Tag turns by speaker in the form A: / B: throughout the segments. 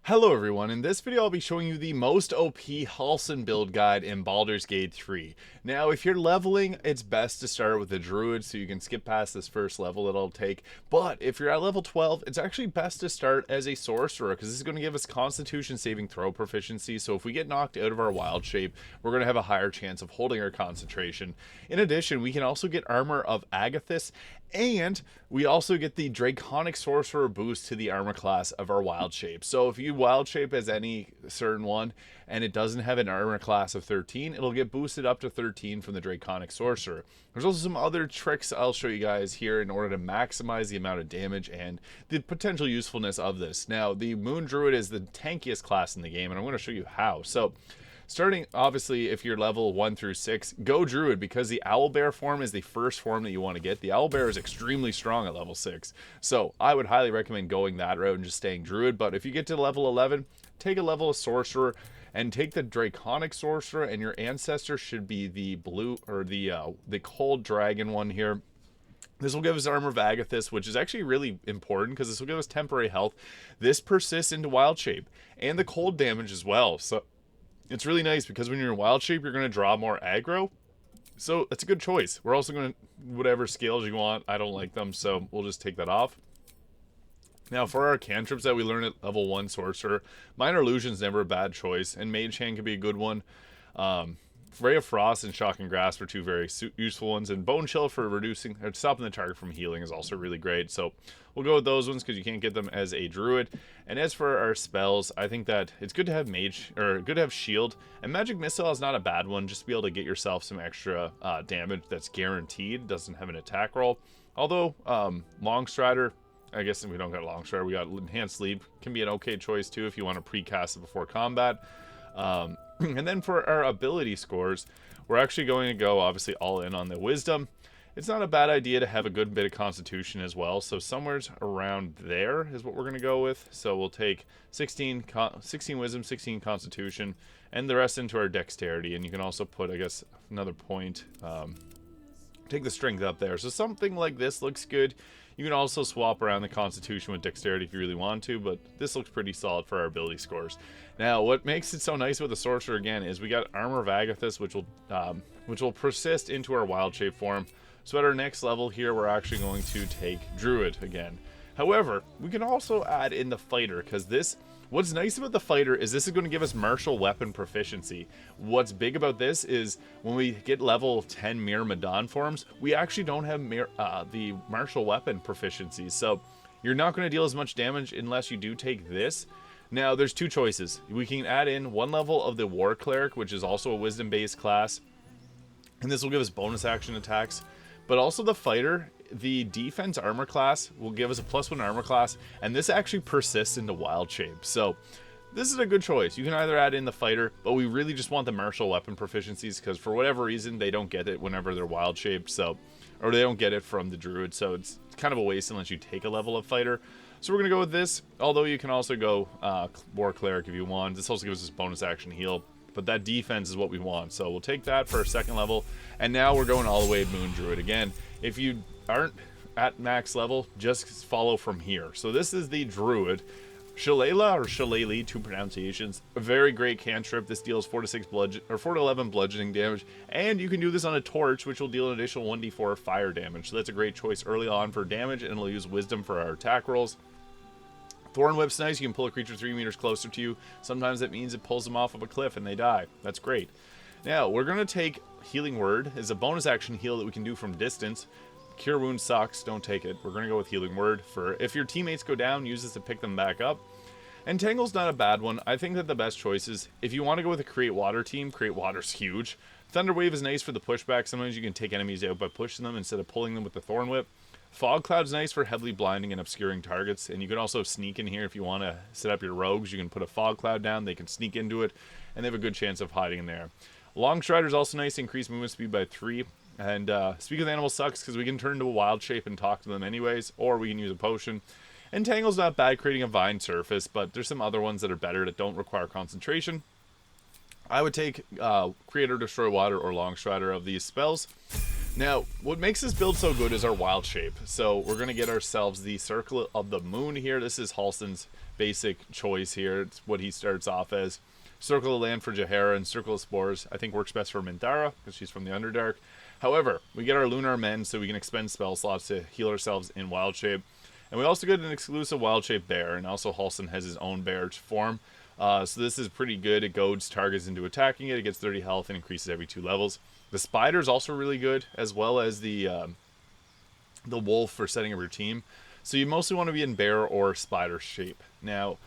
A: Hello everyone, in this video I'll be showing you the most OP Halsin build guide in Baldur's Gate 3. Now if you're leveling, it's best to start with the druid so you can skip past this first level that it'll take, but if you're at level 12, it's actually best to start as a sorcerer because this is going to give us constitution saving throw proficiency, so if we get knocked out of our wild shape, we're going to have a higher chance of holding our concentration. In addition, we can also get armor of Agathys, and we also get the draconic sorcerer boost to the armor class of our wild shape. So if you wild shape as any certain one and it doesn't have an armor class of 13, it'll get boosted up to 13 from the draconic sorcerer. There's also some other tricks I'll show you guys here in order to maximize the amount of damage and the potential usefulness of this. Now, the moon druid is the tankiest class in the game, and I'm going to show you how. So starting, obviously, if you're level 1 through 6, go druid, because the owlbear form is the first form that you want to get. The owlbear is extremely strong at level 6, so I would highly recommend going that route and just staying druid. But if you get to level 11, take a level of sorcerer and take the draconic sorcerer, and your ancestor should be the blue or the cold dragon one here. This will give us armor of Agathys, which is actually really important because this will give us temporary health. This persists into wild shape and the cold damage as well, so it's really nice because when you're in wild shape, you're going to draw more aggro. So that's a good choice. We're also going to, whatever scales you want, I don't like them, so we'll just take that off. Now for our cantrips that we learn at level 1 sorcerer, minor illusion's never a bad choice, and mage hand could be a good one. Ray of Frost and Shock and Grasp are two very useful ones, and Bone Chill for reducing or stopping the target from healing is also really great. So we'll go with those ones because you can't get them as a druid. And as for our spells, I think that it's good to have mage, or good to have shield, and magic missile is not a bad one, just to be able to get yourself some extra damage that's guaranteed. Doesn't have an attack roll, although long strider, I guess we don't got long strider, we got enhanced sleep, can be an okay choice too if you want to precast it before combat. And then for our ability scores, we're actually going to go obviously all in on the wisdom. It's not a bad idea to have a good bit of constitution as well, so somewhere around there is what we're going to go with. So we'll take 16 wisdom, 16 constitution, and the rest into our dexterity. And you can also put, I guess, another point, take the strength up there. So something like this looks good. You can also swap around the constitution with dexterity if you really want to, but this looks pretty solid for our ability scores. Now, what makes it so nice with the sorcerer again is we got armor of Agathys, which will persist into our wild shape form. So at our next level here, we're actually going to take druid again. However, we can also add in the fighter, because this, what's nice about the fighter is this is going to give us martial weapon proficiency. What's big about this is when we get level 10 Myrmidon forms, we actually don't have the martial weapon proficiency. So you're not going to deal as much damage unless you do take this. Now, there's two choices. We can add in one level of the war cleric, which is also a wisdom based class, and this will give us bonus action attacks. But also the fighter, the defense armor class will give us a +1 armor class, and this actually persists into wild shape. So this is a good choice. You can either add in the fighter, but we really just want the martial weapon proficiencies because for whatever reason they don't get it whenever they're wild shaped, so, or they don't get it from the druid, so it's kind of a waste unless you take a level of fighter. So we're going to go with this, although you can also go war cleric if you want. This also gives us bonus action heal, but that defense is what we want. So we'll take that for our second level, and now we're going all the way moon druid again. If you aren't at max level, just follow from here. So this is the druid. Shillelagh or Shillelagh, two pronunciations. A very great cantrip. This deals 4 to 11 bludgeoning damage, and you can do this on a torch, which will deal an additional 1d4 fire damage. So that's a great choice early on for damage, and it'll use wisdom for our attack rolls. Thorn Whip's nice. You can pull a creature 3 meters closer to you. Sometimes that means it pulls them off of a cliff and they die. That's great. Now, we're going to take Healing Word as a bonus action heal that we can do from distance. Cure Wound sucks. Don't take it. We're going to go with Healing Word. For if your teammates go down, use this to pick them back up. Entangle's not a bad one. I think that the best choice is, if you want to go with a Create Water team, Create Water's huge. Thunder Wave is nice for the pushback. Sometimes you can take enemies out by pushing them instead of pulling them with the Thorn Whip. Fog Cloud's nice for heavily blinding and obscuring targets, and you can also sneak in here if you want to set up your rogues. You can put a Fog Cloud down, they can sneak into it, and they have a good chance of hiding in there. Long Strider's also nice, increase movement speed by 3, and Speak with Animals sucks because we can turn into a wild shape and talk to them anyways, or we can use a potion. Entangle's not bad, creating a vine surface, but there's some other ones that are better that don't require concentration. I would take Create or Destroy Water or Long Strider of these spells. Now, what makes this build so good is our wild shape. So we're going to get ourselves the Circle of the Moon here. This is Halsin's basic choice here. It's what he starts off as. Circle of Land for Jahara and Circle of Spores I think works best for Minthara because she's from the Underdark. However, we get our Lunar Men so we can expend spell slots to heal ourselves in wild shape. And we also get an exclusive wild shape bear, and also Halsin has his own bear form. So this is pretty good. It goads targets into attacking it. It gets 30 health and increases every 2 levels. The spider is also really good, as well as the wolf for setting up your team. So you mostly want to be in bear or spider shape. Now,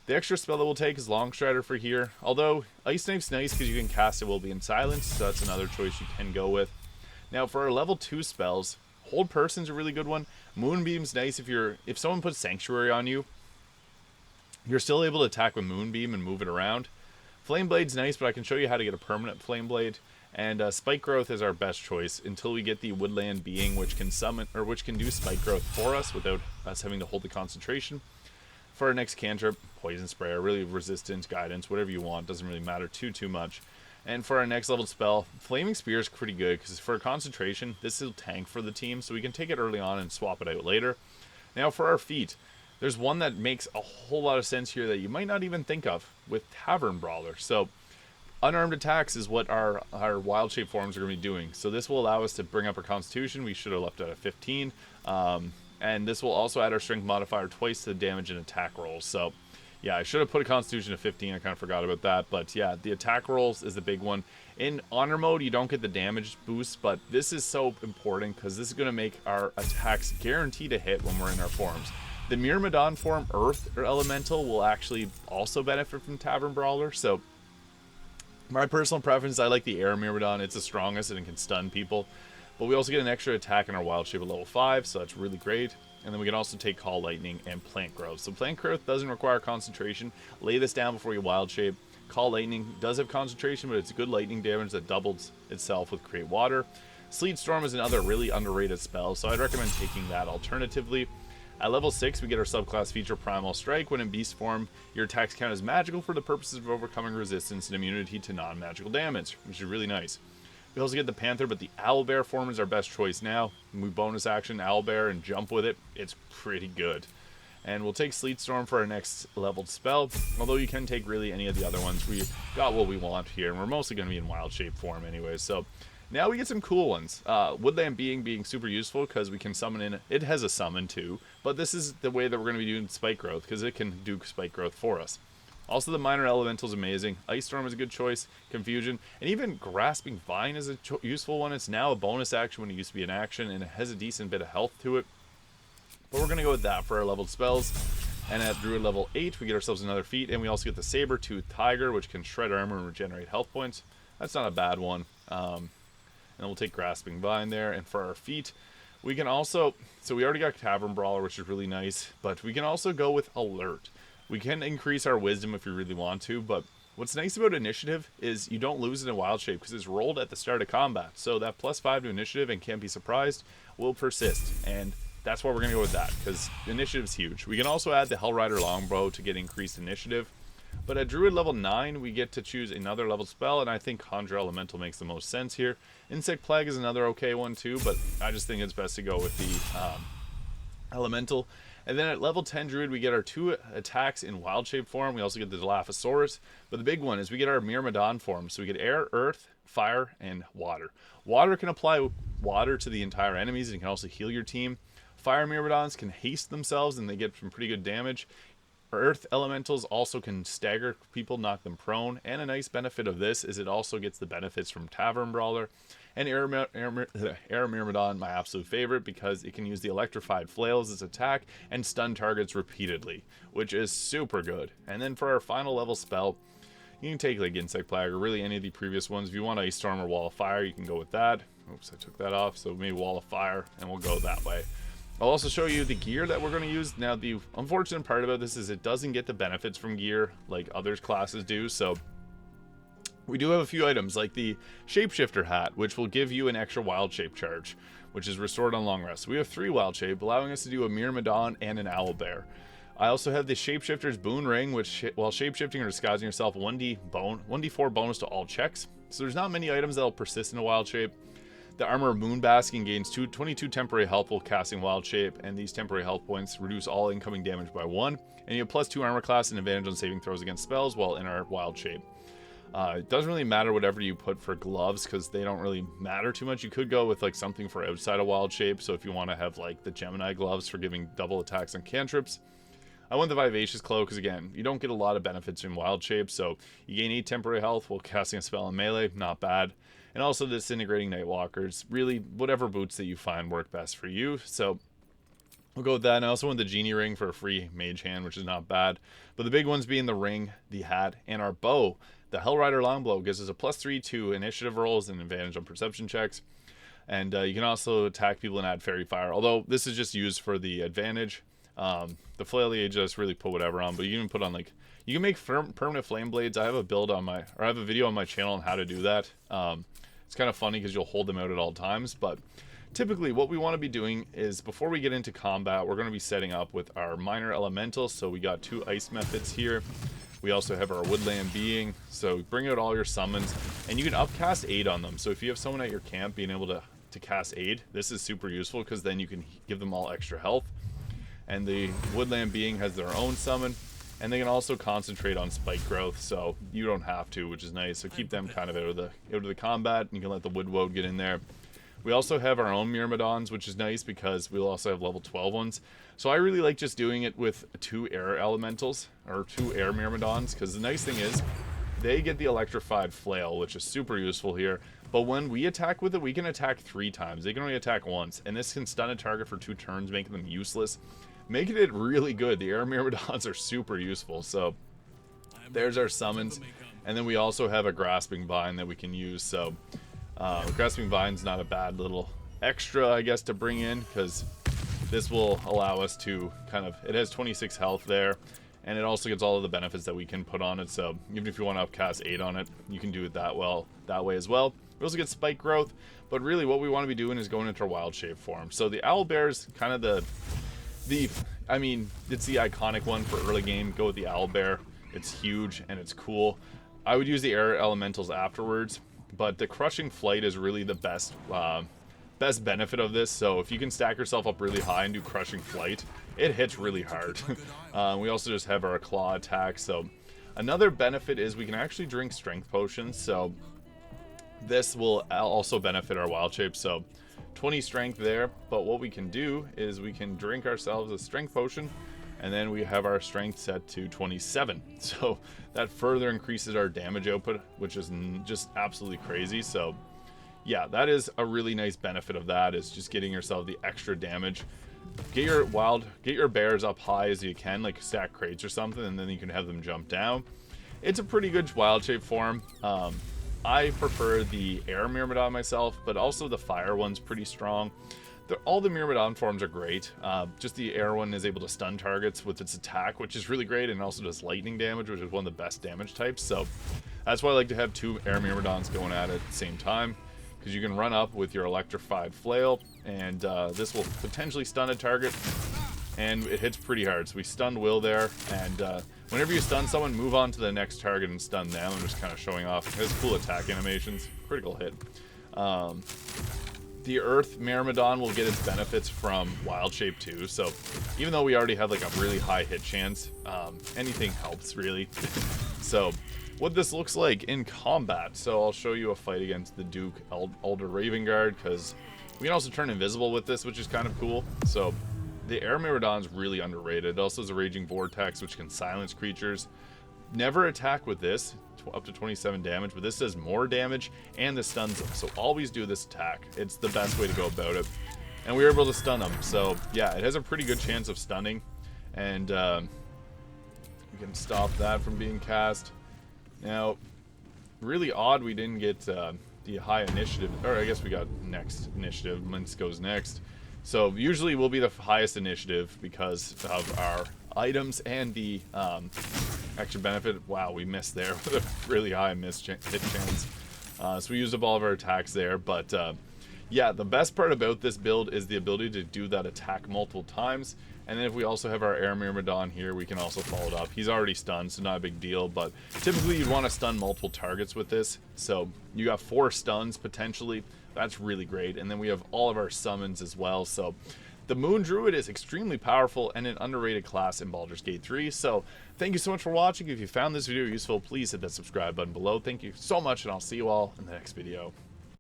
A: the extra spell that we'll take is Long Strider for here. Although Ice Knife's nice because you can cast it while being silenced, so that's another choice you can go with. Now for our level 2 spells, Hold Person's a really good one. Moonbeam's nice if someone puts Sanctuary on you. You're still able to attack with Moonbeam and move it around. Flame Blade's nice, but I can show you how to get a permanent Flame Blade. And Spike Growth is our best choice until we get the Woodland Being, which can summon or which can do Spike Growth for us without us having to hold the concentration. For our next cantrip, Poison Spray, really resistance, guidance, whatever you want, doesn't really matter too much. And for our next level spell, Flaming Spear is pretty good because for concentration, this is a tank for the team, so we can take it early on and swap it out later. Now for our feat, there's one that makes a whole lot of sense here that you might not even think of with Tavern Brawler. So unarmed attacks is what our wild shape forms are going to be doing. So this will allow us to bring up our constitution. We should have left it at 15. And this will also add our strength modifier twice to the damage and attack rolls. So yeah, I should have put a constitution of 15. I kind of forgot about that. But yeah, the attack rolls is the big one. In honor mode, you don't get the damage boost, but this is so important because this is going to make our attacks guaranteed to hit when we're in our forms. The Myrmidon form, Earth or Elemental, will actually also benefit from Tavern Brawler. So my personal preference, I like the Air Myrmidon. It's the strongest and it can stun people. But we also get an extra attack in our Wild Shape at level 5, so that's really great. And then we can also take Call Lightning and Plant Growth. So Plant Growth doesn't require concentration. Lay this down before you Wild Shape. Call Lightning does have concentration, but it's good lightning damage that doubles itself with Create Water. Sleet Storm is another really underrated spell, so I'd recommend taking that alternatively. At level 6, we get our subclass feature Primal Strike. When in beast form, your attacks count as magical for the purposes of overcoming resistance and immunity to non-magical damage, which is really nice. We also get the Panther, but the Owlbear form is our best choice now. We bonus action Owlbear and jump with it. It's pretty good. And we'll take Sleet Storm for our next leveled spell, although you can take really any of the other ones. We got what we want here, and we're mostly going to be in wild shape form anyway, so now we get some cool ones. Woodland being super useful because we can summon in. It has a summon too, but this is the way that we're going to be doing Spike Growth because it can do Spike Growth for us. Also, the Minor Elemental is amazing. Ice Storm is a good choice. Confusion. And even Grasping Vine is a useful one. It's now a bonus action when it used to be an action, and it has a decent bit of health to it. But we're going to go with that for our leveled spells. And at Druid level 8, we get ourselves another feat, and we also get the Saber-Tooth Tiger, which can shred armor and regenerate health points. That's not a bad one. And we'll take Grasping Vine there. And for our feat, we can also... So we already got Tavern Brawler, which is really nice. But we can also go with Alert. We can increase our wisdom if we really want to, but what's nice about initiative is you don't lose it in wild shape because it's rolled at the start of combat. So that +5 to initiative and can't be surprised will persist. And that's why we're going to go with that because initiative's huge. We can also add the Hellrider Longbow to get increased initiative. But at Druid level 9, we get to choose another level spell, and I think Conjure Elemental makes the most sense here. Insect Plague is another okay one too, but I just think it's best to go with the Elemental. And then at level 10 Druid, we get our 2 attacks in wild shape form. We also get the Dilophosaurus. But the big one is we get our Myrmidon form. So we get air, earth, fire, and water. Water can apply water to the entire enemies and can also heal your team. Fire Myrmidons can haste themselves and they get some pretty good damage. Earth Elementals also can stagger people, knock them prone. And a nice benefit of this is it also gets the benefits from Tavern Brawler. And Air Myrmidon, my absolute favorite, because it can use the Electrified Flail as its attack and stun targets repeatedly, which is super good. And then for our final level spell, you can take like Insect Plague or really any of the previous ones. If you want Ice Storm or Wall of Fire, you can go with that. Oops, I took that off, so maybe Wall of Fire, and we'll go that way. I'll also show you the gear that we're going to use. Now, the unfortunate part about this is it doesn't get the benefits from gear like other classes do, so we do have a few items like the Shapeshifter Hat, which will give you an extra wild shape charge, which is restored on long rest. We have 3 wild shape, allowing us to do a Myrmidon and an Owlbear. I also have the Shapeshifter's Boon Ring, which while shapeshifting or disguising yourself, 1d4 bonus to all checks. So there's not many items that will persist in a wild shape. The Armor of Moonbasking gains 22 temporary health while casting Wild Shape, and these temporary health points reduce all incoming damage by 1. And you have +2 armor class and advantage on saving throws against spells while in our Wild Shape. It doesn't really matter whatever you put for gloves because they don't really matter too much. You could go with like something for outside of Wild Shape. So if you want to have like the Gemini gloves for giving double attacks on cantrips. I went the Vivacious Cloak because, again, you don't get a lot of benefits in Wild Shape, so you gain 8 temporary health while casting a spell in melee, not bad. And also the Disintegrating Nightwalkers, really, whatever boots that you find work best for you, so we'll go with that. And I also went the Genie Ring for a free mage hand, which is not bad. But the big ones being the ring, the hat, and our bow. The Hellrider Longbow gives us a +3 to initiative rolls and advantage on perception checks. And you can also attack people and add Fairy Fire, although this is just used for the advantage. The Flail the Ageless really put whatever on, but you can put on like, you can make permanent flame blades. I have a build on my, or I have a video on my channel on how to do that. It's kind of funny because you'll hold them out at all times, but typically what we want to be doing is before we get into combat, we're going to be setting up with our minor elementals. So we got 2 ice methods here. We also have our woodland being, so bring out all your summons, and you can upcast aid on them. So if you have someone at your camp being able to cast aid, this is super useful because then you can give them all extra health. And the woodland being has their own summon, and they can also concentrate on spike growth, so you don't have to, which is nice. So keep them kind of out of the combat, and you can let the wood woad get in there. We also have our own Myrmidons, which is nice because we'll also have level 12 ones. So I really like just doing it with 2 air elementals, or 2 air Myrmidons, because the nice thing is they get the electrified flail, which is super useful here. But when we attack with it, we can attack 3 times. They can only attack once, and this can stun a target for 2 turns, making them useless. Making it really good. The air Myrmidons are super useful. So there's our summons. And then we also have a Grasping Vine that we can use. So Grasping Vine's not a bad little extra, I guess, to bring in, because this will allow us to kind of, it has 26 health there. And it also gets all of the benefits that we can put on it. So even if you want to upcast 8 on it, you can do it that way as well. We also get spike growth. But really what we want to be doing is going into our Wild Shape form. So the Owlbear is kind of I mean, it's the iconic one for early game. Go with the Owlbear. It's huge and it's cool. I would use the air elementals afterwards, but the Crushing Flight is really the best benefit of this. So if you can stack yourself up really high and do Crushing Flight, it hits really hard. We also just have our claw attack. So another benefit is we can actually drink strength potions. So this will also benefit our Wild Shape. So 20 strength there, but what we can do is we can drink ourselves a strength potion, and then we have our strength set to 27. So that further increases our damage output, which is just absolutely crazy. So yeah, that is a really nice benefit of that, is just getting yourself the extra damage. Get your bears up high as you can, like stack crates or something, and then you can have them jump down. It's a pretty good Wild Shape form. I prefer the air Myrmidon myself, but also the fire one's pretty strong. All the Myrmidon forms are great. Just the air one is able to stun targets with its attack, which is really great, and also does lightning damage, which is one of the best damage types. So that's why I like to have 2 air Myrmidons going at it at the same time, because you can run up with your electrified flail, and this will potentially stun a target, and it hits pretty hard. So we stunned Will there, and whenever you stun someone, move on to the next target and stun them. I'm just kind of showing off. It has cool attack animations. Critical hit. The Earth Myrmidon will get its benefits from Wild Shape too. So even though we already have like a really high hit chance, anything helps really. So what this looks like in combat. So I'll show you a fight against the Duke Alder Ravenguard, because we can also turn invisible with this, which is kind of cool. So the air Myrmidon's really underrated. It also has a Raging Vortex, which can silence creatures. Never attack with this, up to 27 damage, but this does more damage, and this stuns them. So always do this attack. It's the best way to go about it. And we were able to stun them. So yeah, it has a pretty good chance of stunning. And we can stop that from being cast. Now, really odd we didn't get the high initiative, or I guess we got next initiative. Mince goes next. So usually we'll be the highest initiative because of our items and the extra benefit. Wow, we missed there with a really high hit chance. So we used up all of our attacks there. But yeah, the best part about this build is the ability to do that attack multiple times. And then if we also have our Air Myrmidon here, we can also follow it up. He's already stunned, so not a big deal. But typically you'd want to stun multiple targets with this. So you got 4 stuns potentially. that's really great. And then we have all of our summons as well. So the Moon Druid is extremely powerful and an underrated class in Baldur's Gate 3. So thank you so much for watching. If you found this video useful, please hit that subscribe button below. Thank you so much, and I'll see you all in the next video.